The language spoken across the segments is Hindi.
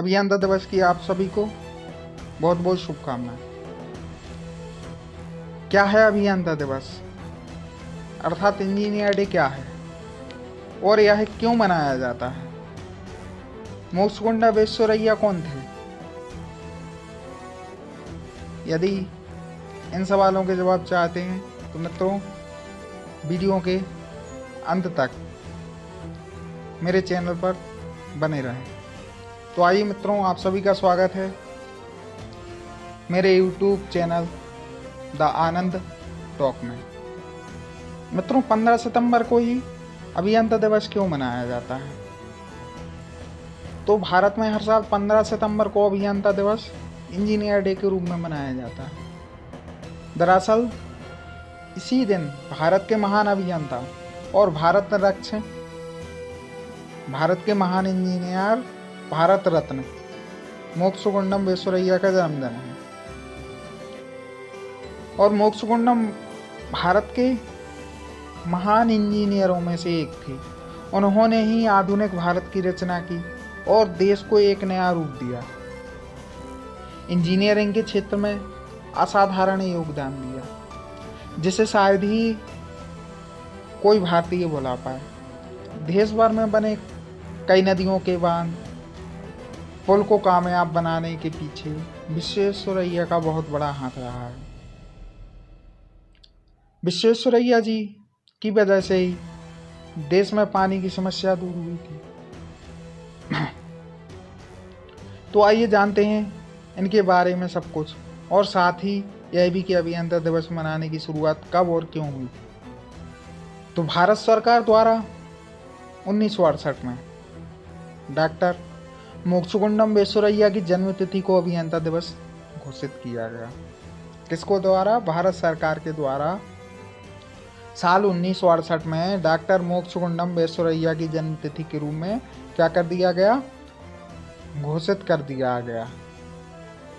अभियंता दिवस की आप सभी को बहुत बहुत शुभकामनाएं। क्या है अभियंता दिवस अर्थात इंजीनियर डे क्या है और यह क्यों मनाया जाता है? मोक्षगुंडा विश्वेश्वरैया कौन थे? यदि इन सवालों के जवाब चाहते हैं तो मित्रों वीडियो के अंत तक मेरे चैनल पर बने रहें। तो आइए मित्रों, आप सभी का स्वागत है मेरे YouTube channel the Anand talk में। मित्रों 15 सितंबर को ही अभियंता दिवस क्यों मनाया जाता है? तो भारत में हर साल 15 सितंबर को अभियंता दिवस इंजीनियर डे के रूप में मनाया जाता है। दरअसल इसी दिन भारत के महान अभियंता और भारत के महान इंजीनियर भारत रत्न मोक्षगुंडम विश्वेश्वरैया का जन्मदिन है। और मोक्षगुंडम भारत के महान इंजीनियरों में से एक थे। उन्होंने ही आधुनिक भारत की रचना की और देश को एक नया रूप दिया। इंजीनियरिंग के क्षेत्र में असाधारण योगदान दिया जिसे शायद ही कोई भारतीय भुला पाए। देश भर में बने कई नदियों के बांध पुल को कामयाब बनाने के पीछे विश्वेश्वरैया का बहुत बड़ा हाथ रहा है। विश्वेश्वरैया जी की वजह से ही देश में पानी की समस्या दूर हुई थी। तो आइए जानते हैं इनके बारे में सब कुछ, और साथ ही यह भी कि अभियंता दिवस मनाने की शुरुआत कब और क्यों हुई। तो भारत सरकार द्वारा 1968 में डॉक्टर मोक्षगुंडम विश्वेश्वरैया की जन्मतिथि को अभियंता दिवस घोषित किया गया। किसको द्वारा? भारत सरकार के द्वारा साल 1968 में डॉक्टर मोक्षगुंडम विश्वेश्वरैया की जन्मतिथि के रूप में क्या कर दिया गया? घोषित कर दिया गया।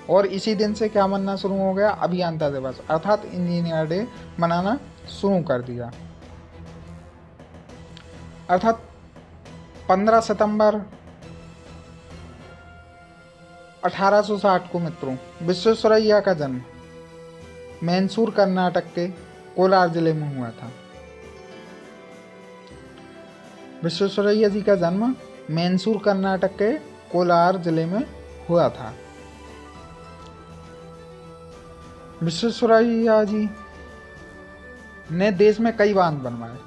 और इसी दिन से क्या मनना शुरू हो गया? अभियंता दिवस अर्थात इंजीनियर डे मनाना शुरू कर दिया। अर्थात 15 सितंबर 1860 को मित्रों विश्वेश्वरैया का जन्म मैसूर कर्नाटक के कोलार जिले में हुआ था। विश्वेश्वरैया जी का जन्म मैसूर कर्नाटक के कोलार जिले में हुआ था। विश्वेश्वरैया जी ने देश में कई बांध बनवाए,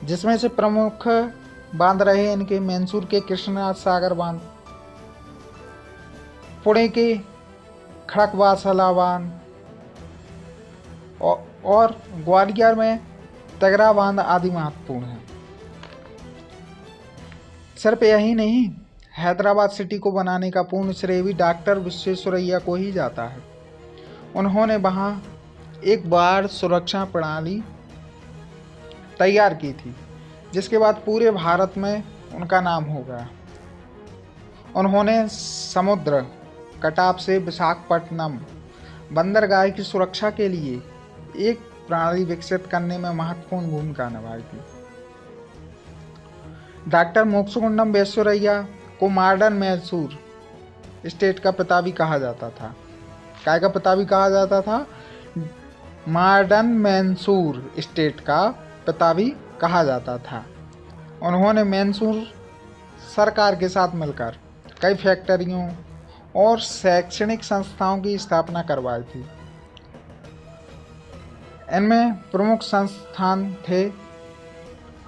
जिसमें से प्रमुख बांध रहे इनके मैसूर के कृष्णराज सागर बांध, पुणे के खड़कवासला बांध और ग्वालियर में तगरा बांध आदि महत्वपूर्ण हैं। सिर्फ यही नहीं, हैदराबाद सिटी को बनाने का पूर्ण श्रेय भी डॉक्टर विश्वेश्वरैया को ही जाता है। उन्होंने वहां एक बाढ़ सुरक्षा प्रणाली तैयार की थी, जिसके बाद पूरे भारत में उनका नाम हो गया। उन्होंने समुद्र कटाप से विशाखापट्टनम बंदरगाह की सुरक्षा के लिए एक प्रणाली विकसित करने में महत्वपूर्ण भूमिका निभाई थी। डॉक्टर मोक्षगुंडम विश्वेश्वरैया को मॉडर्न मैसूर स्टेट का पिता भी कहा जाता था। काय का पिता भी कहा जाता था? मॉडर्न मैसूर स्टेट का पिता भी कहा जाता था। उन्होंने मैसूर सरकार के साथ मिलकर कई फैक्ट्रियों और शैक्षणिक संस्थाओं की स्थापना करवाई थी। इनमें प्रमुख संस्थान थे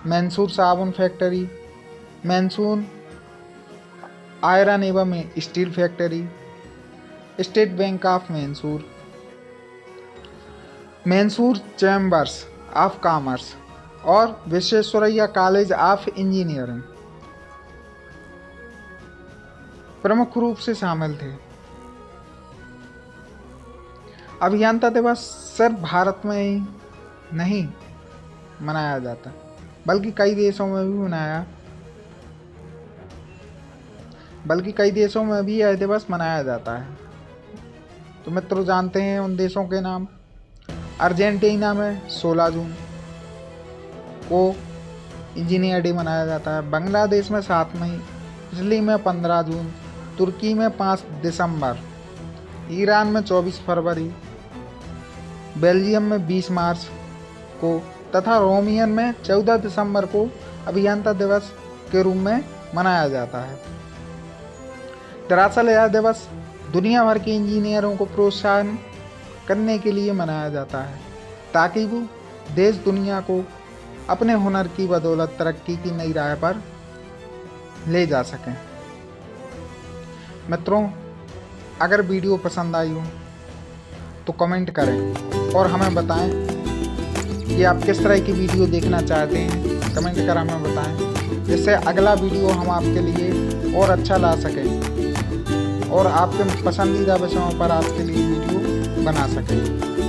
मैसूर साबुन फैक्ट्री, मैसूर आयरन एवं steel factory, state bank of Mysore, Mysore chambers of commerce और विश्वेश्वरैया कॉलेज ऑफ इंजीनियरिंग प्रमुख रूप से शामिल थे। अभियंता दिवस सिर्फ भारत में ही नहीं मनाया जाता, बल्कि कई देशों में भी यह दिवस मनाया जाता है। तो मित्रों जानते हैं उन देशों के नाम। अर्जेंटीना में 16 जून को इंजीनियर डे मनाया जाता है। बांग्लादेश में 7 मई, इटली में 15 जून, तुर्की में 5 दिसंबर, ईरान में 24 फरवरी, बेल्जियम में 20 मार्च को तथा रोमियन में 14 दिसंबर को अभियंता दिवस के रूप में मनाया जाता है। दरअसल यह दिवस दुनिया भर के इंजीनियरों को प्रोत्साहन करने के लिए मनाया जाता है ताकि वो देश दुनिया को अपने हुनर की बदौलत तरक्की की नई राह पर ले जा सकें। मित्रों, अगर वीडियो पसंद आई हो तो कमेंट करें और हमें बताएं कि आप किस तरह की वीडियो देखना चाहते हैं। कमेंट कर हमें बताएं जिससे अगला वीडियो हम आपके लिए और अच्छा ला सकें और आपके पसंदीदा विषयों पर आपके लिए वीडियो बना सकें।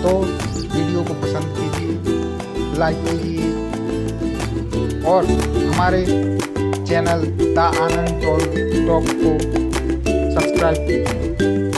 तो वीडियो को पसंद कीजिए, लाइक कीजिए और हमारे चैनल द आनंद टॉक को सब्सक्राइब कीजिए।